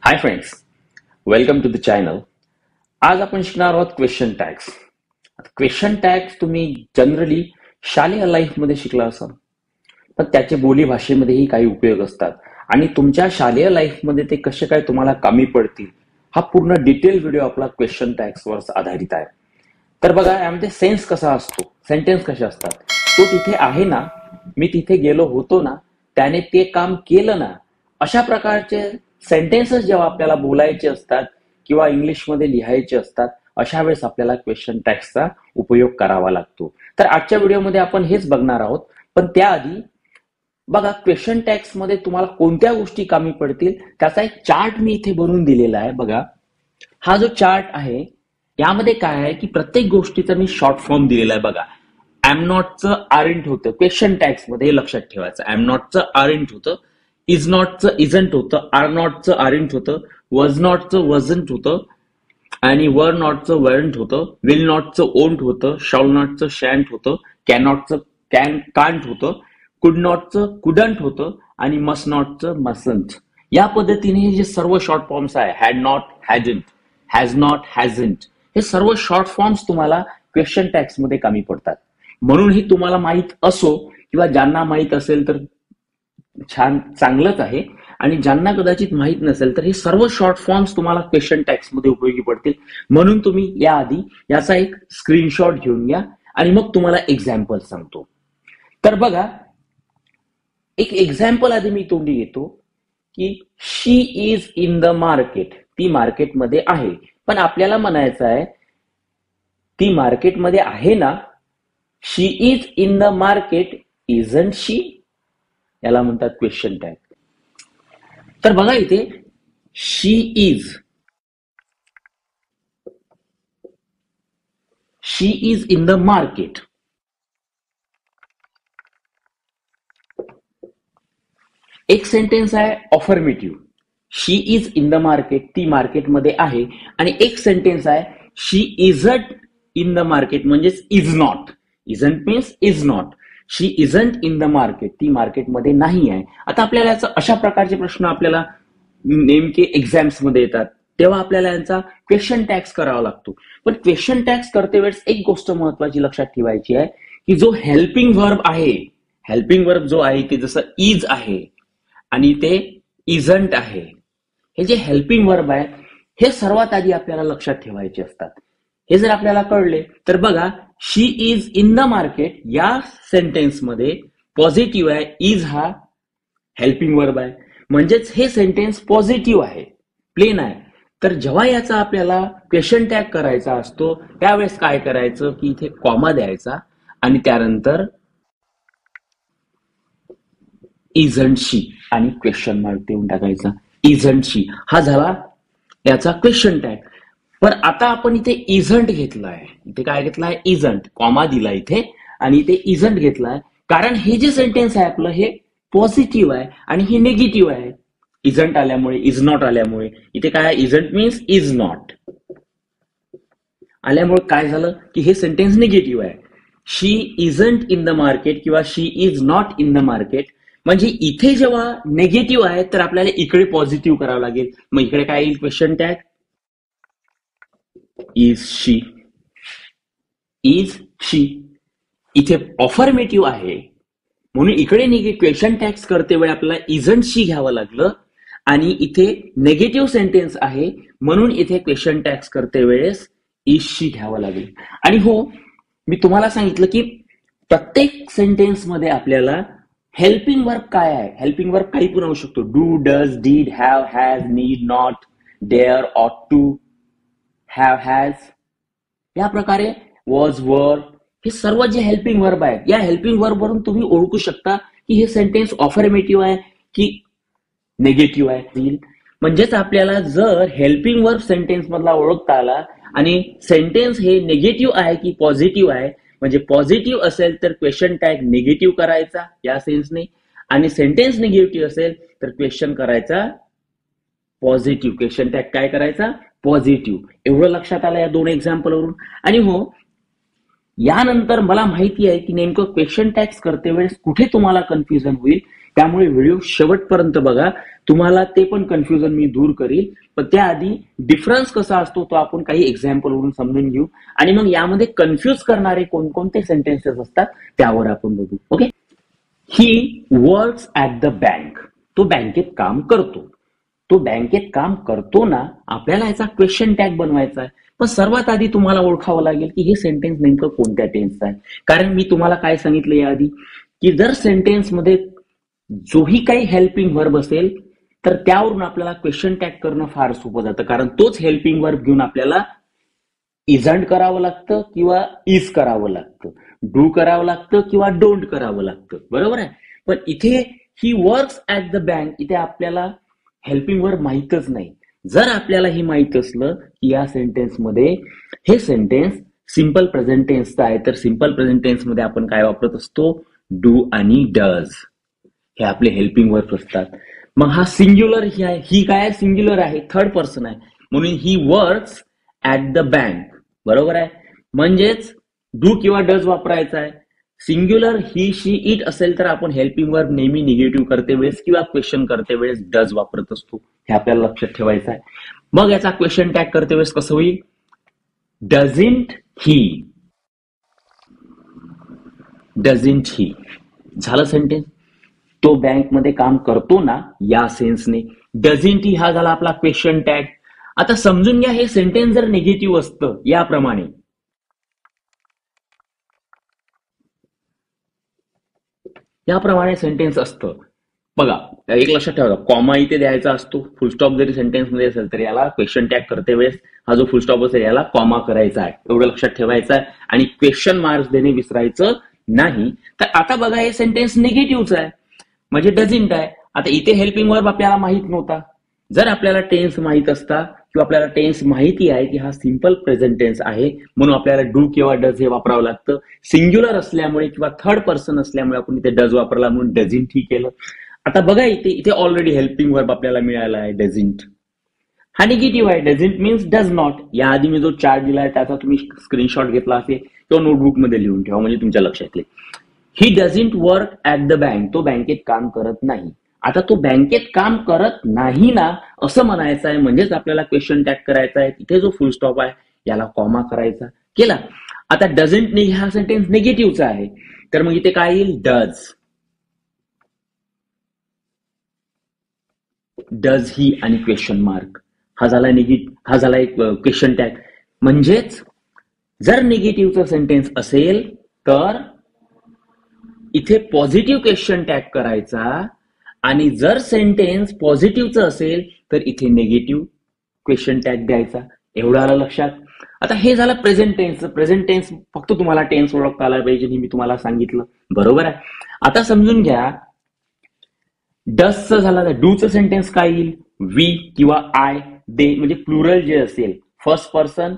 High friends, welcome to the channel. आज आपण शिकणार आहोत क्वेश्चन टॅग्स. क्वेश्चन टॅग्स तुम्ही जनरली शालेय लाईफमध्ये शिकला असाल, पण त्याचे बोली भाषेमध्येही काही उपयोग असतात आणि तुमच्या शालेय लाईफमध्ये ते कसे काय तुम्हाला कामी पडतील हा पूर्ण डिटेल व्हिडिओ आपला क्वेश्चन टॅग्सवर आधारित आहे. तर बघा, यामध्ये सेन्स कसा असतो, सेंटेन्स कसे असतात. तो तिथे आहे ना, मी तिथे गेलो होतो ना, त्याने ते काम केलं ना, अशा प्रकारचे सेंटेन्सेस जेव्हा आपल्याला बोलायचे असतात किंवा इंग्लिशमध्ये लिहायचे असतात, अशा वेळेस आपल्याला क्वेश्चन टॅग्सचा उपयोग करावा लागतो. तर आजच्या व्हिडिओमध्ये आपण हेच बघणार आहोत. पण त्याआधी बघा, क्वेश्चन टॅग्स मध्ये तुम्हाला कोणत्या गोष्टी कामी पडतील त्याचा एक चार्ट मी इथे बनवून दिलेला आहे. बघा, हा जो चार्ट आहे यामध्ये काय आहे की प्रत्येक गोष्टीचा मी शॉर्ट फॉर्म दिलेला आहे. बघा, एम नॉटचं आरंट होतं क्वेश्चन टॅग्स मध्ये, लक्षात ठेवायचं. एम नॉटचं आरंट होतं, इज नॉटचं इजंट होतं, आर नॉटचं आरंट होतं, वॉज नॉटचं वजंट होतं, आणि वर नॉटचं वरंट होतं, विल नॉटचं ओंट होतं, शॉल नॉटचं शँट होतं, कॅन नॉटचं कांट होतं, कुड नॉटचं कुडंट होतं, आणि मस्ट नॉटचं मसंट. या पद्धतीने हे जे सर्व शॉर्ट फॉर्म्स आहे, had not, hadn't, has not, hasn't, हे सर्व शॉर्ट फॉर्म्स तुम्हाला क्वेश्चन टॅग्स मध्ये कामी पडतात. म्हणून हे तुम्हाला माहित असो किंवा ज्यांना माहित असेल तर छान, चांगलंच आहे, आणि ज्यांना कदाचित माहित नसेल तर हे सर्व शॉर्ट फॉर्म्स तुम्हाला क्वेश्चन टॅग्स मध्ये उपयोगी पडतील. म्हणून तुम्ही याआधी याचा एक स्क्रीनशॉट घेऊन घ्या आणि मग तुम्हाला एक्झाम्पल सांगतो. तर बघा, एक एक्झाम्पल आधी मी तोंडी घेतो की शी इज इन द मार्केट. ती मार्केटमध्ये आहे, पण आपल्याला म्हणायचं आहे ती मार्केटमध्ये आहे ना. She is in the market, isn't she, याला म्हणतात क्वेश्चन टॅग. तर बघा इथे, she is in the market. एक सेंटेन्स आहे affirmative, she is in the market, ती मार्केटमध्ये आहे. आणि एक सेंटेन्स आहे she isn't in the market, म्हणजेच is not. Isn't means is not. She isn't in the market, ती मार्केटमध्ये नाही आहे. आता आपल्याला अशा प्रकारचे प्रश्न आपल्याला नेमके एक्झाम्स मध्ये येतात, तेव्हा आपल्याला यांचा क्वेश्चन टॅग्स करावा लागतो. पण क्वेश्चन टॅग्स करते वेळेस एक गोष्ट महत्वाची लक्षात ठेवायची आहे की जो हेल्पिंग वर्ब आहे, हेल्पिंग वर्ब जो आहे ते जसं इज आहे आणि ते इजंट आहे, हे जे हेल्पिंग वर्ब आहे हे सर्वात आधी आपल्याला लक्षात ठेवायचे असतात. हे जर आपल्याला कळले तर बघा, शी इज इन द मार्केट या सेंटेन्स मध्ये पॉझिटिव्ह आहे, इज हा हेल्पिंग वर्ब आहे, म्हणजेच हे सेंटेन्स पॉझिटिव्ह आहे, प्लेन आहे. तर जेव्हा याचा आपल्याला क्वेश्चन टॅग करायचा असतो त्यावेळेस काय करायचं की इथे कॉमा द्यायचा आणि त्यानंतर इजंट शी आणि क्वेश्चन मार्क देऊन टाकायचा. इजंट शी हा झाला याचा क्वेश्चन टॅग. पण आता आपण इथे इजंट घेतलाय, इथे काय घेतलाय, इजंट, कॉमा दिला इथे आणि इथे इजंट घेतलाय, कारण हे जे सेंटेन्स आहे आपलं हे पॉझिटिव्ह आहे आणि हे निगेटिव्ह आहे. इजंट आल्यामुळे, इज नॉट आल्यामुळे इथे काय, इजंट मीन्स इज नॉट आल्यामुळे काय झालं की हे सेंटेन्स निगेटिव्ह आहे. She isn't in the market किंवा she is not in the market, म्हणजे इथे जेव्हा निगेटिव्ह आहे तर आपल्याला इकडे पॉझिटिव्ह करावं लागेल. मग इकडे काय येईल, question tag is she, is she. इथे ऑफर्मेटिव्ह आहे म्हणून इकडे क्वेश्चन टॅग्स करते वेळी आपल्याला इजंट शी घ्यावं लागलं, आणि इथे नेगेटिव्ह सेंटेन्स आहे म्हणून इथे क्वेश्चन टॅग्स करते वेळेस इज शी घ्यावं लागेल. आणि हो, मी तुम्हाला सांगितलं की प्रत्येक सेंटेन्स मध्ये आपल्याला हेल्पिंग वर्ब काय आहे, हेल्पिंग वर्ब काही पण होऊ शकतो. Do, does, did, have, has, need, not, dare, ought to, have, has, या प्रकारे वॉज, वर, हे सर्व जे हेल्पिंग वर्ब आहेत, या हेल्पिंग वर्ब वरून तुम्ही ओळखू शकता की हे सेंटेन्स ऑफर्मेटिव्ह आहे की निगेटिव्ह आहे. म्हणजेच आपल्याला जर हेल्पिंग वर्ब सेंटेन्स मधला ओळखता आला आणि सेंटेन्स हे निगेटिव्ह आहे की पॉझिटिव्ह आहे, म्हणजे पॉझिटिव्ह असेल तर क्वेश्चन टॅग निगेटिव्ह करायचा या सेन्सने, आणि सेंटेन्स निगेटिव्ह असेल तर क्वेश्चन करायचा पॉझिटिव्ह. क्वेश्चन टॅग काय करायचा, पॉझिटिव्ह. एवढं लक्षात आलं या दोन एक्झाम्पल वरून. आणि हो, यानंतर मला माहिती आहे की नेमकं क्वेश्चन टॅग्स करते वेळेस कुठे तुम्हाला कन्फ्युजन होईल, त्यामुळे व्हिडिओ शेवटपर्यंत बघा, तुम्हाला ते पण कन्फ्युजन मी दूर करील. पण त्याआधी डिफरन्स कसा असतो तो आपण काही एक्झाम्पल वरून समजून घेऊ, आणि मग यामध्ये कन्फ्युज करणारे कोणकोणते सेंटेन्सेस असतात त्यावर आपण बघू. Okay. He works at the bank. तो बँकेत काम करतो. तो बँकेत काम करतो ना, आपल्याला याचा क्वेश्चन टॅग बनवायचा आहे. पण सर्वात आधी तुम्हाला ओळखावं लागेल की हे सेंटेन्स नेमकं कोणत्या टेन्सचं आहे. कारण मी तुम्हाला काय सांगितलं याआधी, की जर सेंटेन्स मध्ये जोही काही हेल्पिंग वर्ब असेल तर त्यावरून आपल्याला क्वेश्चन टॅग करणं फार सोपं जातं. कारण तोच हेल्पिंग वर्ब घेऊन आपल्याला इजंट करावं लागतं किंवा इज करावं लागतं, डू करावं लागतं किंवा डोंट करावं लागतं. बरोबर आहे. पण इथे he works at the bank, इथे आपल्याला हेल्पिंग वर्ब माहीतच नाही. जर आपल्याला हे माहित असलं की या सेंटेन्समध्ये हे सेंटेन्स सिंपल प्रेझेंट टेन्सचं आहे, तर सिंपल प्रेझेंट टेन्स मध्ये आपण काय वापरत असतो, डू आणि डज. हे आपले हेल्पिंग वर्ब असतात. मग हा सिंग्युलर ही काय सिंग्युलर आहे, थर्ड पर्सन आहे, म्हणून he works at the bank. बरोबर आहे. म्हणजेच डू किंवा डज वापरायचा आहे. सिंग्युलर ही शी इट असेल तर आपण हेल्पिंग वर्ब नेहमी निगेटिव्ह करते वेळेस किंवा क्वेश्चन करते वेळेस डज वापरत असतो. हे आपल्याला लक्षात ठेवायचं आहे. मग याचा क्वेश्चन टॅग करते वेळेस कसं होईल, डझंट ही. डझंट ही झालं सेंटेन्स. तो बँकमध्ये काम करतो ना या सेन्सने. डझंट ही हा झाला आपला क्वेश्चन टॅग. आता समजून घ्या, हे सेंटेन्स जर निगेटिव्ह असतं याप्रमाणे, सेंटेन्स असतं बघा, एक लक्षात ठेवा, कॉमा इथे द्यायचा असतो. फुलस्टॉप जरी सेंटेन्स मध्ये असेल तर याला क्वेश्चन टॅग करते वेळेस हा जो फुलस्टॉप असेल याला कॉमा करायचा आहे, एवढं लक्षात ठेवायचं आहे. आणि क्वेश्चन मार्क्स देणे विसरायचं नाही. तर आता बघा, हे सेंटेन्स निगेटिव्हच आहे म्हणजे डझंट आहे. आता इथे हेल्पिंग वर्ब आपल्याला माहित नव्हता. जर आपल्याला टेन्स माहित असता किंवा आपल्याला टेन्स माहिती आहे की हा सिंपल प्रेझेंट टेन्स आहे, म्हणून आपल्याला डू किंवा डज हे वापरावं लागतं. सिंग्युलर असल्यामुळे किंवा थर्ड पर्सन असल्यामुळे आपण इथे डज वापरला म्हणून डझंट ही केलं. आता बघा, इथे ऑलरेडी हेल्पिंग वर्ब आपल्याला मिळाला आहे डझंट. हा निगेटिव्ह आहे. Doesn't means does not. याआधी मी जो चार्ट दिलाय त्याचा तुम्ही स्क्रीनशॉट घेतला असेल किंवा नोटबुक मध्ये लिहून ठेवा म्हणजे तुमच्या लक्षात येईल. He doesn't work at the bank. तो बँकेत काम करत नाही. आता तो बँकेत काम करत नाही ना असं म्हणायचं आहे, म्हणजेच आपल्याला क्वेश्चन टॅग करायचा आहे. तिथे जो फुल स्टॉप आहे याला कॉमा करायचा केला. आता डझंट हा सेंटेन्स निगेटिव्हचा आहे, तर मग इथे काय येईल, डज. डज ही आणि क्वेश्चन मार्क हा झाला हा झाला एक क्वेश्चन टॅग. म्हणजेच जर निगेटिव्हचा सेंटेन्स असेल तर इथे पॉझिटिव्ह क्वेश्चन टॅग करायचा, आणि जर सेंटेन्स पॉझिटिव्हचं असेल तर इथे निगेटिव्ह क्वेश्चन टॅग द्यायचा. एवढं आलं लक्षात. आता हे झालं प्रेझेंट टेन्स. प्रेझेंट टेन्स फक्त तुम्हाला टेन्स ओळखता आला पाहिजे, मी तुम्हाला सांगितलं. बरोबर आहे. आता समजून घ्या, डसचं झालं, डूचं सेंटेन्स काय येईल, वी किंवा आय, दे, म्हणजे प्लुरल जे असेल फर्स्ट पर्सन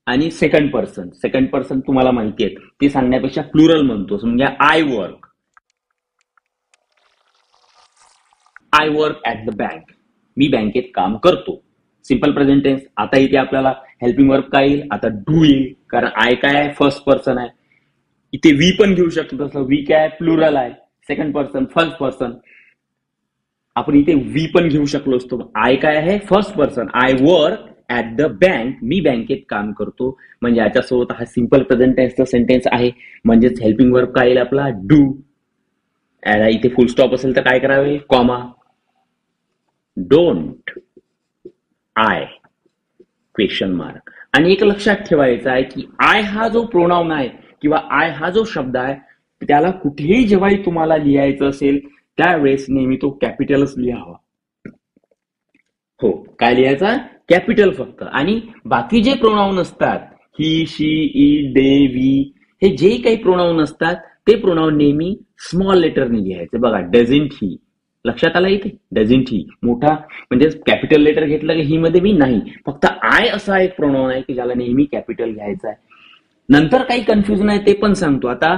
आणि सेकंड पर्सन. सेकंड पर्सन तुम्हाला माहिती आहे, ते सांगण्यापेक्षा प्लुरल म्हणतो. समजा I work. I work at the bank. मी बँकेत काम करतो. Simple present tense. आता इथे आपल्याला हेल्पिंग वर्ब काय येईल, आता डू येईल, कारण आय काय आहे, फर्स्ट पर्सन आहे. इथे वी पण घेऊ शकतो, तसं वी काय आहे, प्लुरल आहे, सेकंड पर्सन, फर्स्ट पर्सन. आपण इथे वी पण घेऊ शकलो असतो. आय काय आहे, first person. I work at the bank. मी बँकेत काम करतो. म्हणजे याच्यासोबत हा सिंपल प्रेझेंट टेन्सचा सेंटेन्स आहे. म्हणजेच हेल्पिंग वर्ब काय येईल आपला, डू. इथे फुल स्टॉप असेल तर काय करावे, comma. Don't, I, question mark. आणि एक लक्षात ठेवायचं आहे की आय हा जो प्रोनाउन आहे किंवा आय हा जो शब्द आहे त्याला कुठेही जेव्हाही तुम्हाला लिहायचं असेल त्यावेळेस नेहमी तो कॅपिटलच लिहावा. हो, काय लिहायचा, कॅपिटल फक्त. आणि बाकी जे प्रोनाउन असतात, ही, शी, इट, दे, वी, हे जे काही प्रोनाउन असतात ते प्रोनाउन नेहमी स्मॉल लेटरने लिहायचे. बघा, डझंट ही, लक्षात आला इथे, डझंट ही मोठा म्हणजे कॅपिटल लेटर घेतलं की ही मध्ये मी नाही, फक्त आय असा एक प्रोनाउन आहे की ज्याला नेहमी कॅपिटल घ्यायचा आहे. नंतर काही कन्फ्युजन आहे ते पण सांगतो. आता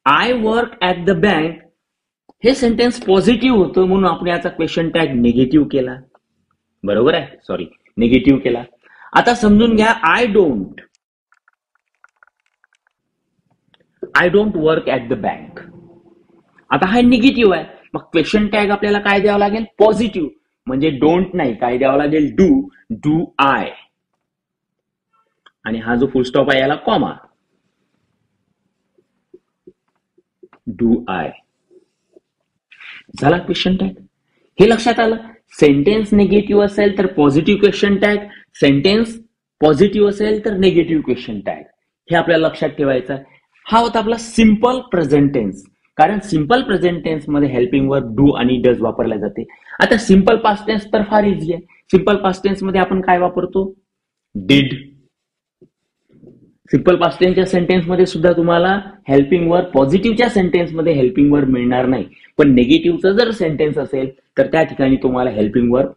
I work at the bank हे सेंटेन्स पॉझिटिव्ह होतं म्हणून आपण याचा क्वेश्चन टॅग निगेटिव्ह केला. बरोबर आहे, सॉरी, निगेटिव्ह केला. आता समजून घ्या, I don't work at the bank. आता हा निगेटिव्ह आहे, मग क्वेश्चन टॅग आपल्याला काय द्यावं लागेल? पॉझिटिव्ह, म्हणजे डोंट नाही, काय द्यावं लागेल? डू आय, आणि हा जो फुल स्टॉप आहे याला कॉमा, डू आय. झाला क्वेश्चन टॅग. हे लक्षात आलं. सेंटेन्स निगेटिव्ह असेल तर positive question tag, sentence positive असेल तर निगेटिव्ह क्वेश्चन टॅग, हे आपल्याला लक्षात ठेवायचं आहे. हा होता आपला सिंपल प्रेझेंट टेन्स. कारण सिंपल प्रेझेंट टेन्स मध्ये हेल्पिंग वर्ब डू आणि डज वापरल्या जाते. आता सिंपल पास्ट टेन्स तर फार इझी आहे. सिंपल पास्ट टेन्स मध्ये आपण काय वापरतो? डिड. सिंपल पास्ट टेन्सच्या सेंटेन्स मध्ये सुद्धा तुम्हाला हेल्पिंग वर्ब, पॉझिटिव्हच्या सेंटेन्स मध्ये हेल्पिंग वर्ब मिळणार नाही, पण निगेटिव्हचा जर सेंटेन्स असेल तर त्या ठिकाणी तुम्हाला हेल्पिंग वर्ब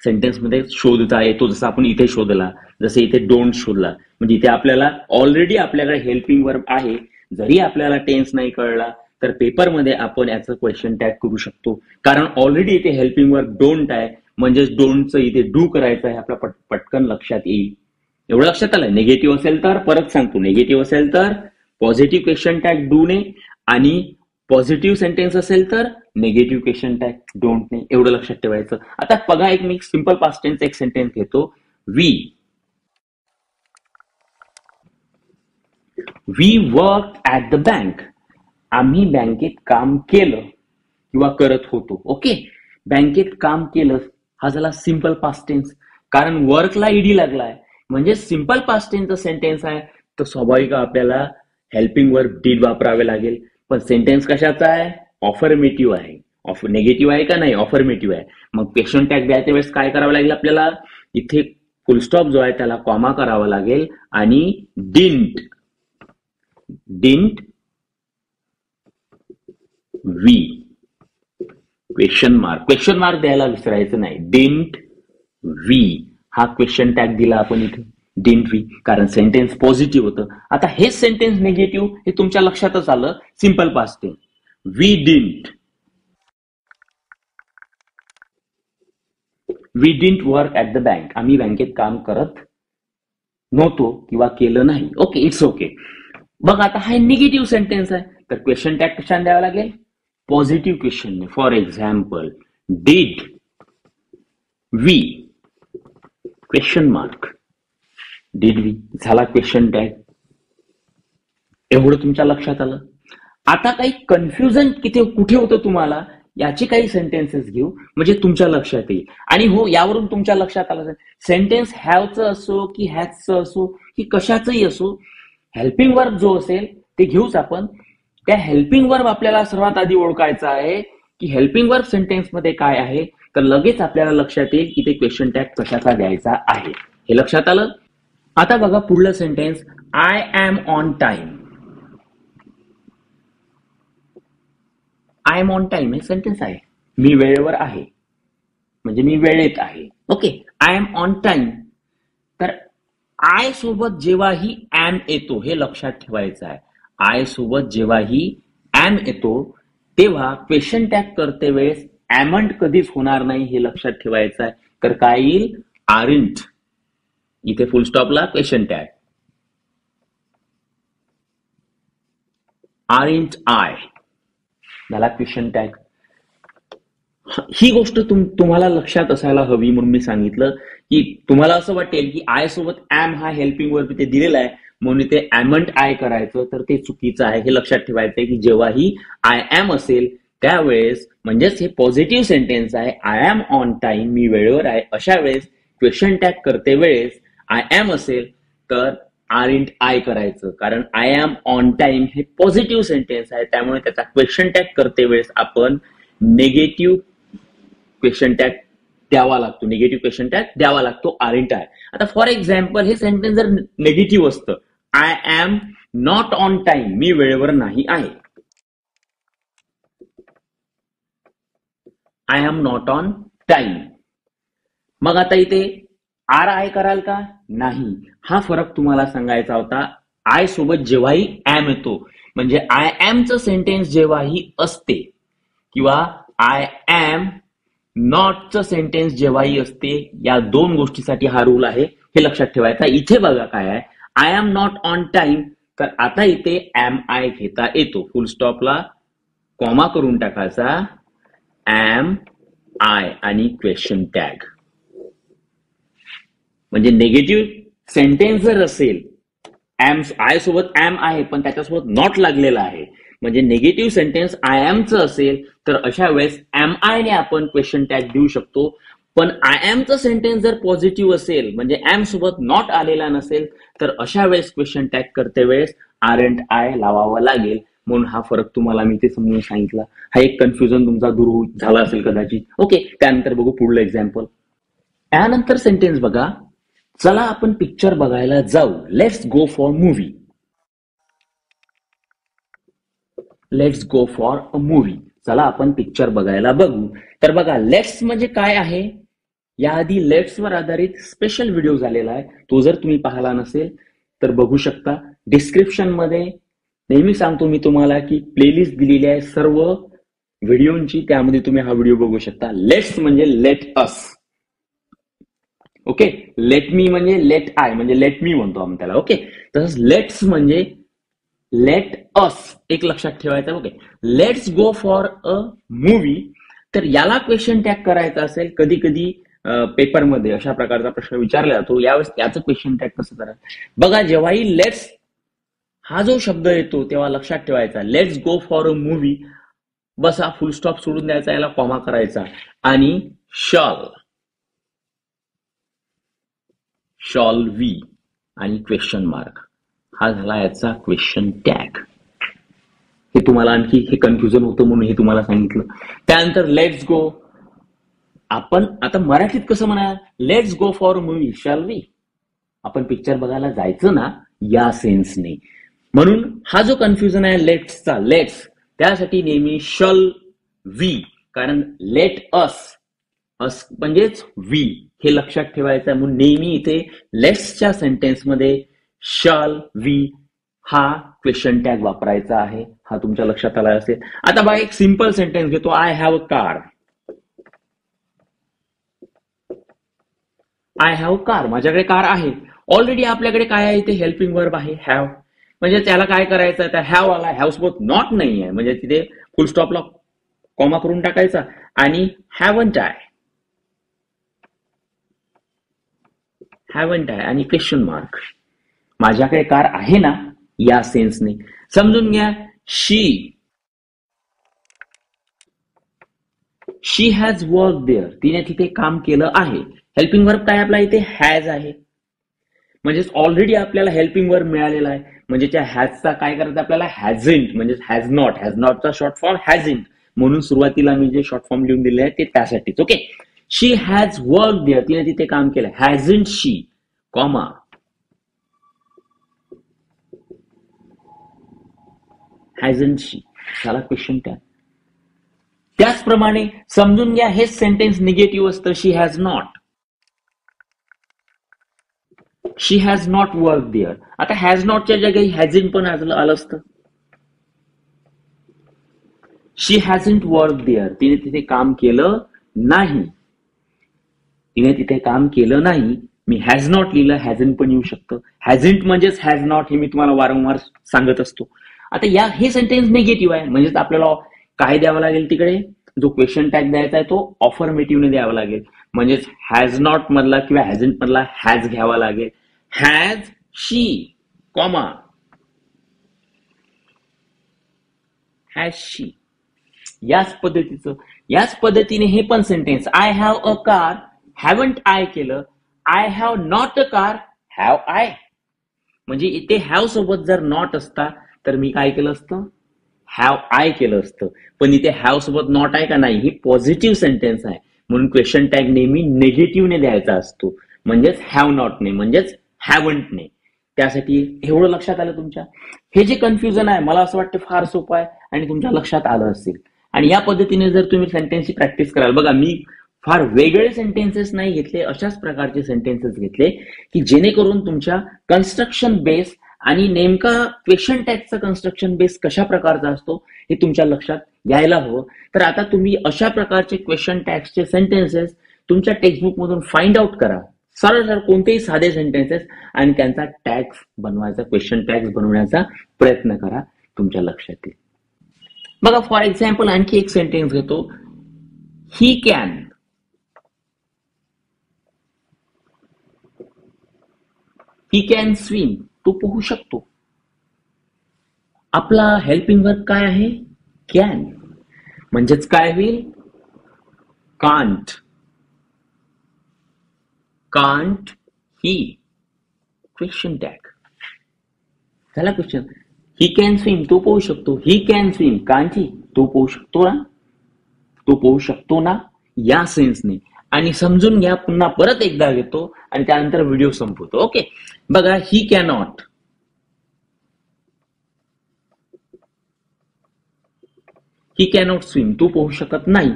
सेंटेन्स मध्ये शोधता येतो. जसं आपण इथे शोधला, जसं इथे डोंट शोधला, म्हणजे इथे आपल्याला ऑलरेडी आपल्याकडे हेल्पिंग वर्ब आहे. जरी आपल्याला टेन्स नाही कळला तर पेपरमध्ये आपण याचं क्वेश्चन टॅग करू शकतो, कारण ऑलरेडी इथे हेल्पिंग वर्ब डोंट आहे, म्हणजेच डोंटचं इथे डू करायचं आहे. आपल्या पटकन लक्षात येईल. एवढं लक्षात आलं. निगेटिव्ह असेल तर, परत सांगतो, निगेटिव्ह असेल तर पॉझिटिव्ह क्वेश्चन टॅग डू ने, आणि पॉझिटिव्ह सेंटेन्स असेल तर निगेटिव्ह क्वेश्चन टॅग डोंट ने. एवढं लक्षात ठेवायचं. आता बघा, एक मी सिंपल पास्ट टेन्स एक सेंटेन्स घेतो. We work at the bank. आम्ही बँकेत काम केलं किंवा करत होतो. ओके, बँकेत काम केलं हा झाला सिंपल पास्ट टेन्स, कारण वर्कला ईडी लागलाय, म्हणजे सिंपल पास्ट टेन्सचा सेंटेन्स आहे तर स्वाभाविक आपल्याला हेल्पिंग वर्ब डीड वापरावे लागेल. पण सेंटेन्स कशाचा आहे? ऑफर्मेटिव्ह आहे. निगेटिव्ह आहे का नाही? ऑफर्मेटिव्ह आहे. मग क्वेश्चन टॅग द्यायच्या वेळेस काय करावं लागेल आपल्याला? इथे फुलस्टॉप जो आहे त्याला कॉमा करावा लागेल, आणि डिंट वी क्वेश्चन मार्क द्यायला विसरायचं नाही. डिंट वी हा क्वेश्चन टॅग दिला आपण इथे, डिंट वी, कारण सेंटेन्स पॉझिटिव्ह होतं. आता हे सेंटेन्स निगेटिव्ह हे तुमच्या लक्षातच आलं. Simple past tense, we didn't work at the bank. आम्ही बँकेत काम करत नव्हतो किंवा केलं नाही. Okay, it's okay. बघ, आता हा निगेटिव्ह सेंटेन्स आहे तर क्वेश्चन टॅग कशाने द्यावा लागेल? पॉझिटिव्ह क्वेश्चनने. For example, did we question mark, did we. झाला क्वेश्चन टॅग. एवढं तुमच्या लक्षात आलं. आता काही कन्फ्युजन कुठे होतं तुम्हाला, याचे काही सेंटेन्सेस घेऊ म्हणजे तुमच्या लक्षात येईल. आणि हो, यावरून तुमच्या लक्षात आलं, सेंटेन्स हॅवचं असो की हॅजचं असो की कशाचंही असो, हेल्पिंग वर्ब जो असेल ते घेऊच आपण. त्या हेल्पिंग वर्ब आपल्याला सर्वात आधी ओळखायचा आहे की हेल्पिंग वर्ब सेंटेन्स मध्ये काय आहे, तर लगेच आपल्याला लक्षात येईल की ते क्वेश्चन टॅग कशाचा द्यायचा आहे. हे लक्षात आलं. आता बघा पुढलं sentence, I am on time. I am on time हे सेंटेन्स आहे. मी वेळेवर आहे म्हणजे मी वेळेत आहे. Okay, I am on time. तर आय सोबत जेव्हाही एम येतो हे लक्षात ठेवायचं आहे. आय सोबत जेव्हाही एम येतो तेव्हा क्वेश्चन टॅग करते वेळेस एमंट कधीच होणार नाही हे लक्षात ठेवायचं आहे. तर काय येईल? आरंट. इथे फुल स्टॉपला क्वेश्चन टॅग, आरंट आय, झाला क्वेश्चन टॅग. ही गोष्ट तुम्हाला लक्षात असायला हवी म्हणून मी सांगितलं की तुम्हाला असं वाटेल की आय सोबत एम हा हेल्पिंग वर्ब इथे दिलेला आहे म्हणून इथे एमंट आय करायचं, तर ते चुकीचं आहे. हे लक्षात ठेवायचं आहे की जेव्हाही आय एम असेल त्यावेळेस, म्हणजेच हे पॉझिटिव्ह सेंटेन्स आहे, आय एम ऑन टाइम, मी वेळेवर आहे, अशा वेळेस क्वेश्चन टॅग करते वेळेस आय एम असेल तर आरंट आय करायचं, कारण आय एम ऑन टाइम हे पॉझिटिव्ह सेंटेन्स आहे. त्यामुळे त्याचा क्वेश्चन टॅग करते वेळेस आपण निगेटिव्ह क्वेश्चन टॅग द्यावा लागतो. निगेटिव्ह क्वेश्चन टॅग द्यावा लागतो, आरंट आय. आता फॉर एक्झाम्पल हे सेंटेन्स जर निगेटिव्ह असतं, I am not on time, मी वेळेवर नाही आहे. I am not on time. मग आता इथे आर आय कराल का? नाही. हा फरक तुम्हाला सांगायचा होता. आय सोबत जेव्हाही एम येतो म्हणजे आय एमचं सेंटेन्स जेव्हाही असते किंवा आय एम नॉटचं सेंटेन्स जेव्हाही असते, या दोन गोष्टीसाठी हा रूल आहे, हे लक्षात ठेवायचा. इथे बघा काय आहे, I am not on time, तर आता इथे एम आय घेता येतो. फुल स्टॉपला कॉमा करून टाकायचा एम आय आणि क्वेश्चन टॅग. म्हणजे निगेटिव्ह सेंटेन्स जर असेल, एम आय सोबत एम आहे पण त्याच्यासोबत नॉट लागलेला आहे, म्हणजे निगेटिव्ह सेंटेन्स आय एमचं असेल तर अशा वेळेस एम आय ने आपण क्वेश्चन टॅग देऊ शकतो. पण आय एमचं सेंटेन्स जर पॉझिटिव्ह असेल, म्हणजे एम सोबत नॉट आलेला नसेल, तर अशा वेळेस क्वेश्चन टॅग करते वेळेस आरंट आय लावावा लागेल. म्हणून हा फरक तुम्हाला मी ते समजून सांगितला. हा एक कन्फ्युजन तुमचा दूर झाला असेल कदाचित. ओके, त्यानंतर बघू पुढलं एक्झाम्पल. त्यानंतर सेंटेन्स बघा, चला आपण पिक्चर बघायला जाऊ. Let's go for movie. Let's go for a movie. चला आपण पिक्चर बघायला बघू. तर बघा, लेट्स म्हणजे काय आहे, याआधी लेट्स वर आधारित स्पेशल व्हिडिओ झालेला आहे. तो जर तुम्ही पाहिला नसेल तर बघू शकता. डिस्क्रिप्शन मध्ये नेहमी सांगतो मी तुम्हाला की प्लेलिस्ट दिलेली आहे सर्व व्हिडिओची, त्यामध्ये तुम्ही हा व्हिडिओ बघू शकता. लेट्स म्हणजे let us. Okay, let me म्हणजे लेट आय म्हणजे लेट मी म्हणतो आम्ही त्याला. ओके, तसंच लेट्स म्हणजे लेट अस, एक लक्षात ठेवायचं. Okay, let's go for a movie. तर याला क्वेश्चन टॅग करायचा असेल, कधी कधी पेपरमध्ये अशा प्रकारचा प्रश्न विचारला जातो, यावेळेस त्याचं क्वेश्चन टॅग कसं करायचं बघा. जेव्हाही लेट्स हा जो शब्द येतो तेव्हा लक्षात ठेवायचा, let's go for a movie, बस हा फुल स्टॉप सोडून द्यायचा, याला कॉमा करायचा आणि शॉल वी आणि क्वेश्चन मार्क, हा झाला याचा क्वेश्चन टॅग. हे तुम्हाला आणखी हे कन्फ्युजन होतं म्हणून हे तुम्हाला सांगितलं. त्यानंतर लेट्स गो, आपण आता मराठीत कसं म्हणा, let's go for a movie shall we, आपण पिक्चर बघायला जायचं ना, या सेन्सने. म्हणून हा जो कन्फ्युजन आहे लेट्सचा, लेट्स त्यासाठी नेहमी शल वी, कारण लेट अस, अस म्हणजेच वी, हे लक्षात ठेवायचं आहे. म्हणून नेहमी इथे लेट्सच्या सेंटेन्समध्ये शल वी हा क्वेश्चन टॅग वापरायचा आहे. हा तुमच्या लक्षात आला असेल. आता बघा, एक सिंपल सेंटेन्स घेतो, I have a car. I have car, माझ्याकडे कार आहे. ऑलरेडी आपल्याकडे काय आहे, इथे हेल्पिंग वर्ब आहे हॅव, म्हणजे त्याला काय करायचं, त्या हॅव आला, हॅव सोबत नॉट नाही आहे, म्हणजे तिथे फुल स्टॉपला कॉमा करून टाकायचा आणि हॅवंट आहे, हॅवंट आहे आणि क्वेश्चन मार्क. माझ्याकडे कार आहे ना, या सेन्सने समजून घ्या. शी हॅज वर्क देअर, तिने तिथे काम केलं आहे. हेल्पिंग वर्ब काय आपला इथे हॅज आहे, म्हणजेच ऑलरेडी आपल्याला हेल्पिंग वर्ब मिळालेला आहे. म्हणजे त्या हॅजचा काय करायचं आपल्याला, हॅझंट म्हणजे हॅज नॉट, हॅज नॉटचा शॉर्ट फॉर्म हॅझंट, म्हणून सुरुवातीला मी जे शॉर्ट फॉर्म लिहून दिले आहे ते त्यासाठीच. Okay, she has work there, तिने तिथे काम केलं. हॅझंट शी, कॉमा, हॅझंट शी, झाला क्वेश्चन टॅग. त्याचप्रमाणे समजून घ्या, हे सेंटेन्स निगेटिव्ह असतं, she has not, she has not work there. आता हॅज नॉटच्या जागी हॅझंट पण आलं असतं. शी हॅझंट वर्क देअर, तिने तिथे काम केलं नाही, तिने तिथे काम केलं नाही. मी हॅज नॉट लिहिलं, हॅझंट पण येऊ शकतं. हॅझंट म्हणजेच हॅज नॉट, हे मी तुम्हाला वारंवार सांगत असतो. आता हे सेंटेन्स निगेटिव्ह आहे, म्हणजेच आपल्याला काय द्यावं लागेल, तिकडे जो क्वेश्चन टॅग द्यायचा आहे तो ऑफर्मेटिव्हने द्यावा लागेल. म्हणजेच हॅज नॉट मधला किंवा हॅझंट मधला हॅज घ्यावा लागेल. Has she, comma, has she, याच पद्धतीने हे पण sentence, I have a car, haven't I केलं. I have not a car, have I, म्हणजे इथे हॅव सोबत जर नॉट असता तर मी काय केलं असतं, हॅव आय केलं असतं. पण इथे हॅव सोबत नॉट आहे का नाही, ही पॉझिटिव्ह सेंटेन्स आहे, म्हणून क्वेश्चन टॅग नेहमी निगेटिव्हने द्यायचा असतो, म्हणजेच हॅव नॉटने, म्हणजेच हॅवंटने. त्यासाठी एवढं लक्षात आलं तुमच्या. हे जे कन्फ्युजन आहे मला असं वाटतं फार सोपं आहे आणि तुमच्या लक्षात आलं असेल. आणि या पद्धतीने जर तुम्ही सेंटेन्सची प्रॅक्टिस कराल, बघा मी फार वेगळे सेंटेन्सेस नाही घेतले, अशाच प्रकारचे सेंटेन्सेस घेतले की जेणेकरून तुमच्या कन्स्ट्रक्शन बेस आणि नेमका क्वेश्चन टॅगचा कन्स्ट्रक्शन बेस कशा प्रकारचा असतो हे तुमच्या लक्षात यायला हवं. तर आता तुम्ही अशा प्रकारचे क्वेश्चन टॅग्सचे सेंटेन्सेस तुमच्या टेक्स्टबुक मधून फाइंड आउट करा, सरळ सरळ कोणतेही साधे सेंटेन्सेस, आणि त्यांचा टॅग्स बनवायचा, क्वेश्चन टॅग्स बनवण्याचा प्रयत्न करा, तुमच्या लक्षात येईल. बघा फॉर एक्झाम्पल आणखी एक सेंटेन्स घेतो, he can. He can swim. तो पोहू शकतो. आपला हेल्पिंग वर्ब काय आहे? कॅन. म्हणजेच काय होईल? Can't. Can't he. Question tag झाला. क्वेश्चन. He can swim. तो पोहू शकतो. ही कॅन स्विम. Can't he. तो पोहू शकतो ना? तो पोहू शकतो ना या सेन्सने. आणि समजून घ्या, पुन्हा परत एकदा घेतो आणि त्यानंतर व्हिडिओ संपवतो. ओके, बघा. ही कॅनॉट. ही कॅनॉट स्विम. तो पोहू शकत नाही.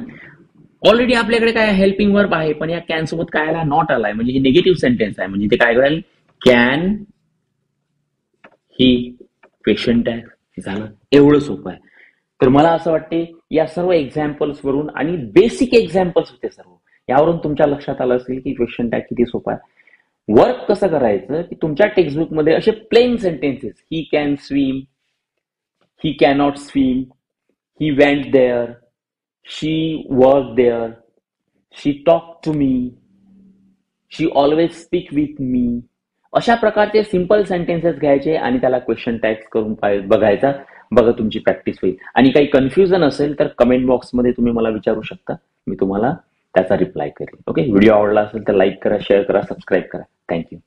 ऑलरेडी आपल्याकडे काय हेल्पिंग वर्ब आहे, पण या कॅन सोबत काय आला? नॉट आलाय. म्हणजे ही निगेटिव्ह सेंटेन्स आहे. म्हणजे ते काय करेल? Can he. क्वेश्चन टॅग झालं. एवढं सोपं आहे. तर मला असं वाटते या सर्व एक्झाम्पल्स वरून, आणि बेसिक एक्झाम्पल्स होते सर्व, यावरून तुमच्या लक्षात आलं असेल की क्वेश्चन टॅग किती सोपा आहे. वर्क कसं करायचं की तुमच्या टेक्स्टबुक मध्ये असे plain sentences, he can swim, he cannot swim, he went there, she work there, she talk to me, she always speak with me, अशा प्रकारचे सिंपल सेंटेन्सेस घ्यायचे आणि त्याला क्वेश्चन टॅग करून बघायचा. बघा, तुमची प्रॅक्टिस होईल. आणि काही कन्फ्युजन असेल तर कमेंट बॉक्समध्ये तुम्ही मला विचारू शकता. मी तुम्हाला त्याचा रिप्लाय करेन. ओके, व्हिडिओ आवडला असेल तर लाईक करा, शेअर करा, सबस्क्राईब करा. थँक्यू.